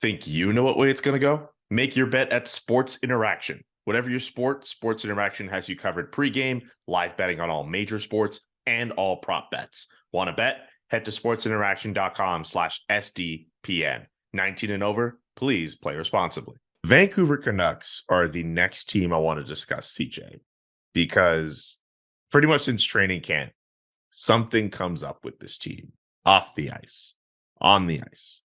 Think you know what way it's going to go? Make your bet at Sports Interaction. Whatever your sport, Sports Interaction has you covered pregame, live betting on all major sports, and all prop bets. Want to bet? Head to sportsinteraction.com/SDPN. 19 and over, please play responsibly. Vancouver Canucks are the next team I want to discuss, CJ, because pretty much since training camp, something comes up with this team off the ice, on the ice.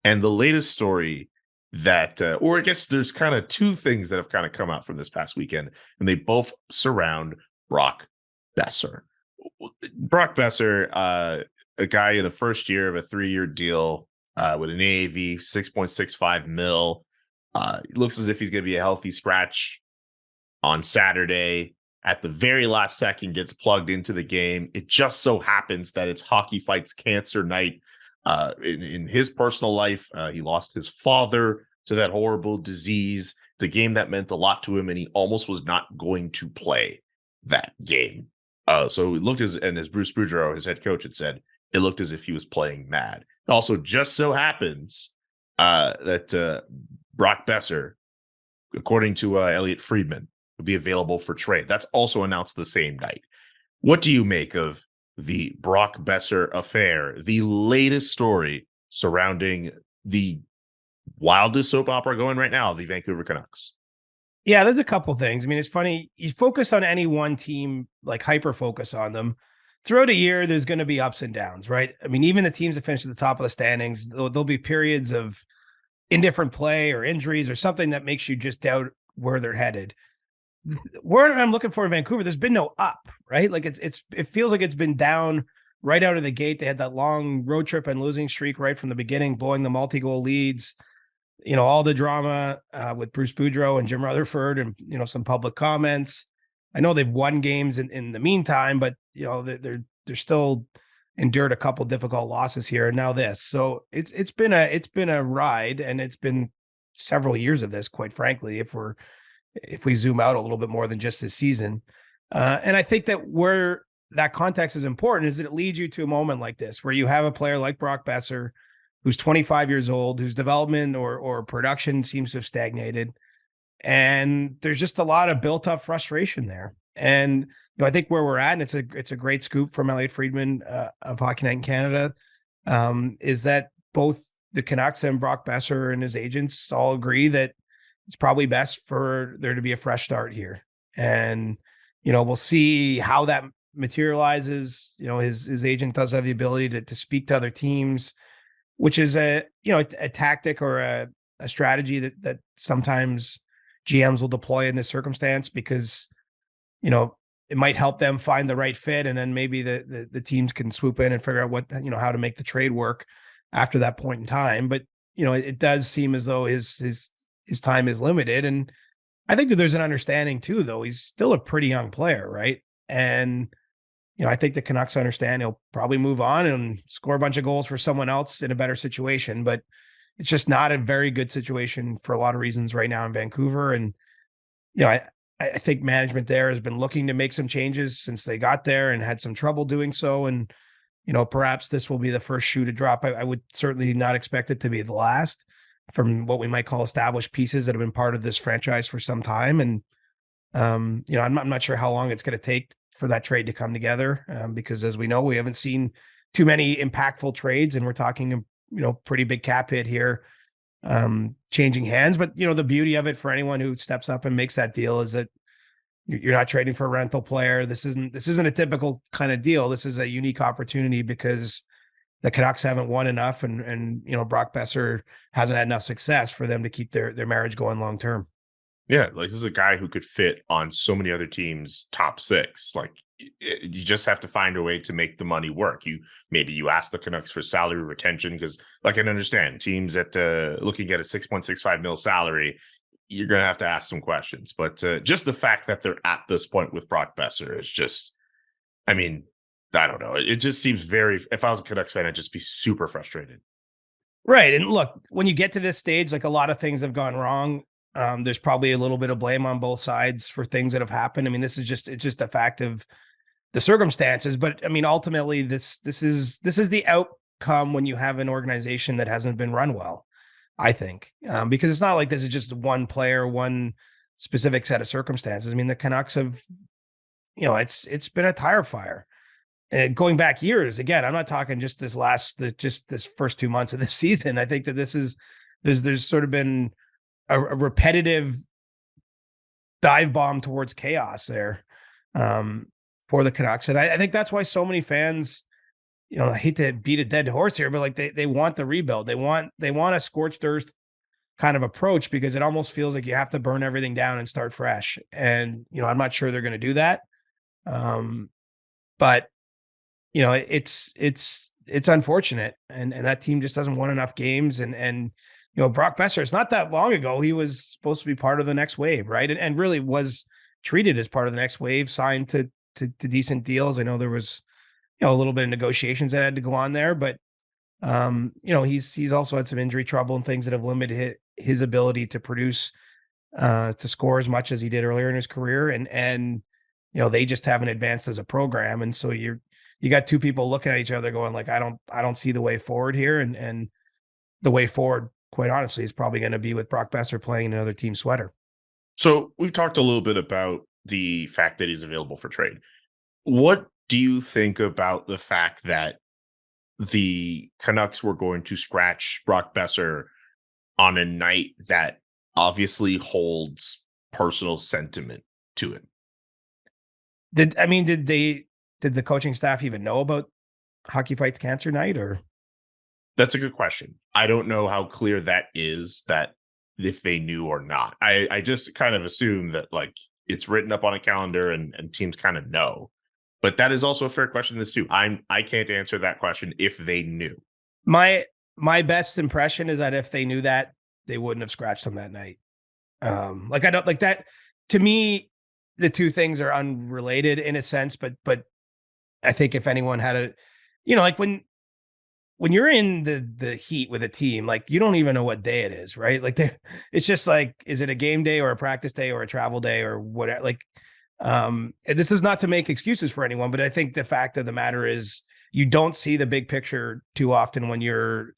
And the latest story that, or I guess there's kind of two things that have kind of come out from this past weekend, and they both surround Brock Boeser. Brock Boeser, a guy in the first year of a 3-year deal with an AAV, 6.65 mil. Looks as if he's going to be a healthy scratch on Saturday. At the very last second, gets plugged into the game. It just so happens that it's Hockey Fights Cancer Night. In his personal life, he lost his father to that horrible disease. It's a game that meant a lot to him, and he almost was not going to play that game. So it looked as Bruce Boudreau, his head coach, had said, it looked as if he was playing mad. It also just so happens that Brock Boeser, according to Elliot Friedman, will be available for trade. That's also announced the same night. What do you make of the Brock Boeser affair, the latest story surrounding the wildest soap opera going right now, the Vancouver Canucks? Yeah, there's a couple things. I mean, it's funny. You focus on any one team, like hyper focus on them. Throughout a year, there's going to be ups and downs, right? I mean, even the teams that finish at the top of the standings, there'll be periods of indifferent play or injuries or something that makes you just doubt where they're headed. Where I'm looking for in Vancouver, there's been no up, right? Like it feels like it's been down right out of the gate. They had that long road trip and losing streak right from the beginning, blowing the multi-goal leads. You know, all the drama with Bruce Boudreau and Jim Rutherford and, you know, some public comments. I know they've won games in the meantime, but, you know, they're still endured a couple difficult losses here. And now this. So it's been a ride, and it's been several years of this, quite frankly, if we zoom out a little bit more than just this season. And I think that where that context is important is that it leads you to a moment like this, where you have a player like Brock Boeser, who's 25 years old, whose development or production seems to have stagnated. And there's just a lot of built up frustration there. And you know, I think where we're at, and it's a great scoop from Elliot Friedman of Hockey Night in Canada, is that both the Canucks and Brock Boeser and his agents all agree that it's probably best for there to be a fresh start here. And, you know, we'll see how that materializes. You know, his agent does have the ability to speak to other teams, which is a tactic or a strategy that sometimes GMs will deploy in this circumstance, because, you know, it might help them find the right fit. And then maybe the teams can swoop in and figure out how to make the trade work after that point in time. But, you know, it does seem as though his time is limited. And I think that there's an understanding too, though. He's still a pretty young player, right? And, you know, I think the Canucks understand he'll probably move on and score a bunch of goals for someone else in a better situation, but it's just not a very good situation for a lot of reasons right now in Vancouver. And, you know, I think management there has been looking to make some changes since they got there and had some trouble doing so. And, you know, perhaps this will be the first shoe to drop. I would certainly not expect it to be the last, from what we might call established pieces that have been part of this franchise for some time. And, you know, I'm not sure how long it's going to take for that trade to come together, because as we know, we haven't seen too many impactful trades, and we're talking, you know, pretty big cap hit here, changing hands. But, you know, the beauty of it for anyone who steps up and makes that deal is that you're not trading for a rental player. This isn't a typical kind of deal. This is a unique opportunity because the Canucks haven't won enough, and you know, Brock Boeser hasn't had enough success for them to keep their marriage going long term. Yeah, like this is a guy who could fit on so many other teams' top six. Like you just have to find a way to make the money work. Maybe you ask the Canucks for salary retention, because like I can understand teams that looking at a 6.65 mil salary, you're going to have to ask some questions. But just the fact that they're at this point with Brock Boeser is just, I mean, I don't know. It just seems very, if I was a Canucks fan, I'd just be super frustrated. Right. And look, when you get to this stage, like a lot of things have gone wrong. There's probably a little bit of blame on both sides for things that have happened. I mean, it's just a fact of the circumstances. But I mean, ultimately, this is the outcome when you have an organization that hasn't been run well. I think, because it's not like this is just one player, one specific set of circumstances. I mean, the Canucks have, it's been a tire fire. And going back years, again, I'm not talking just just this first 2 months of this season. I think that there's sort of been a repetitive dive bomb towards chaos there for the Canucks. And I think that's why so many fans, I hate to beat a dead horse here, but like they want the rebuild. They want a scorched earth kind of approach, because it almost feels like you have to burn everything down and start fresh. And, I'm not sure they're going to do that. But it's unfortunate. And that team just doesn't win enough games. And Brock Boeser, it's not that long ago, he was supposed to be part of the next wave, right? And really was treated as part of the next wave, signed to decent deals. I know there was, a little bit of negotiations that had to go on there, but he's also had some injury trouble and things that have limited his ability to produce, to score as much as he did earlier in his career. And they just haven't advanced as a program. And so you got two people looking at each other going like, I don't see the way forward here. And the way forward, quite honestly, is probably going to be with Brock Boeser playing in another team sweater. So we've talked a little bit about the fact that he's available for trade. What do you think about the fact that the Canucks were going to scratch Brock Boeser on a night that obviously holds personal sentiment to it? Did the coaching staff even know about Hockey Fights Cancer Night? Or that's a good question. I don't know how clear that is, that if they knew or not. I just kind of assume that like it's written up on a calendar and teams kind of know. But that is also a fair question too. I can't answer that question if they knew. My best impression is that if they knew that, they wouldn't have scratched him that night. Like I don't like that. To me, the two things are unrelated in a sense, but I think if anyone had a, like when you're in the heat with a team, like you don't even know what day it is, right? Like it's just like, is it a game day or a practice day or a travel day or whatever? Like, this is not to make excuses for anyone, but I think the fact of the matter is you don't see the big picture too often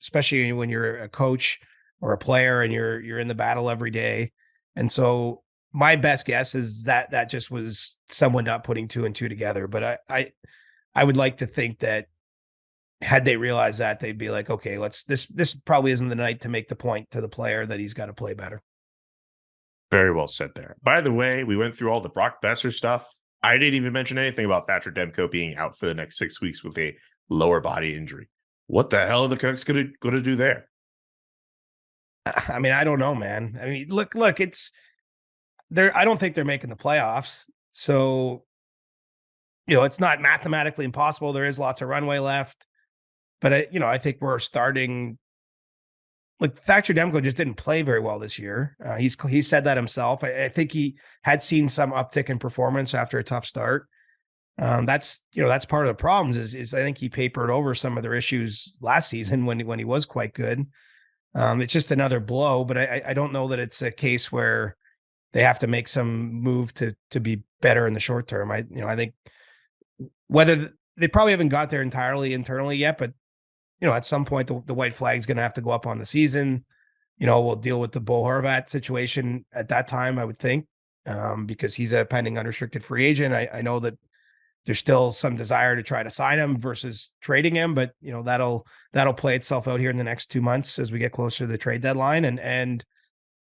especially when you're a coach or a player and you're in the battle every day. And so my best guess is that just was someone not putting two and two together. But I would like to think that had they realized that, they'd be like, okay, this probably isn't the night to make the point to the player that he's got to play better. Very well said there. By the way, we went through all the Brock Boeser stuff. I didn't even mention anything about Thatcher Demko being out for the next 6 weeks with a lower body injury. What the hell are the Canucks going to do there? I mean, I don't know, man. I mean, look, it's there. I don't think they're making the playoffs. So, it's not mathematically impossible. There is lots of runway left, but I think we're starting. Like Thatcher Demko just didn't play very well this year. He said that himself. I think he had seen some uptick in performance after a tough start. That's part of the problems is I think he papered over some of their issues last season when he was quite good. It's just another blow, but I don't know that it's a case where they have to make some move to be better in the short term. I think whether they probably haven't got there entirely internally yet, but at some point the white flag is going to have to go up on the season. We'll deal with the Bo Horvat situation at that time, I would think, because he's a pending unrestricted free agent. I know that there's still some desire to try to sign him versus trading him, but that'll play itself out here in the next 2 months as we get closer to the trade deadline. And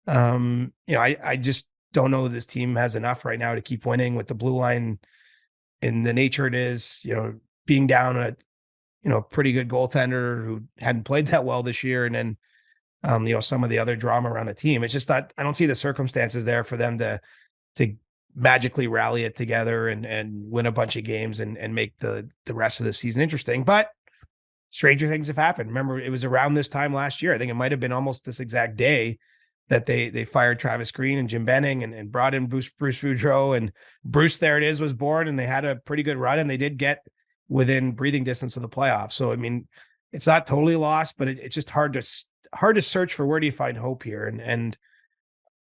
I just don't know that this team has enough right now to keep winning with the blue line in the nature it is, being down a pretty good goaltender who hadn't played that well this year. And then, some of the other drama around the team. It's just not, I don't see the circumstances there for them to magically rally it together and win a bunch of games and make the rest of the season interesting. But stranger things have happened. Remember, it was around this time last year. I think it might've been almost this exact day that they fired Travis Green and Jim Benning and brought in Bruce Boudreau, and Bruce, there it is, was born, and they had a pretty good run, and they did get within breathing distance of the playoffs. So, I mean, it's not totally lost, but it's just hard to search for where do you find hope here. And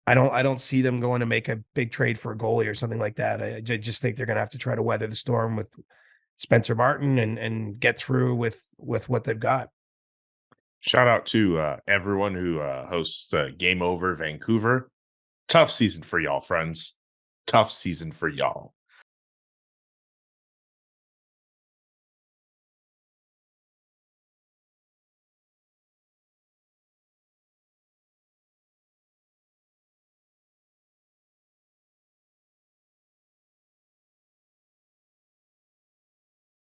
I don't see them going to make a big trade for a goalie or something like that. I just think they're going to have to try to weather the storm with Spencer Martin and get through with what they've got. Shout out to everyone who hosts Game Over Vancouver. Tough season for y'all, friends. Tough season for y'all.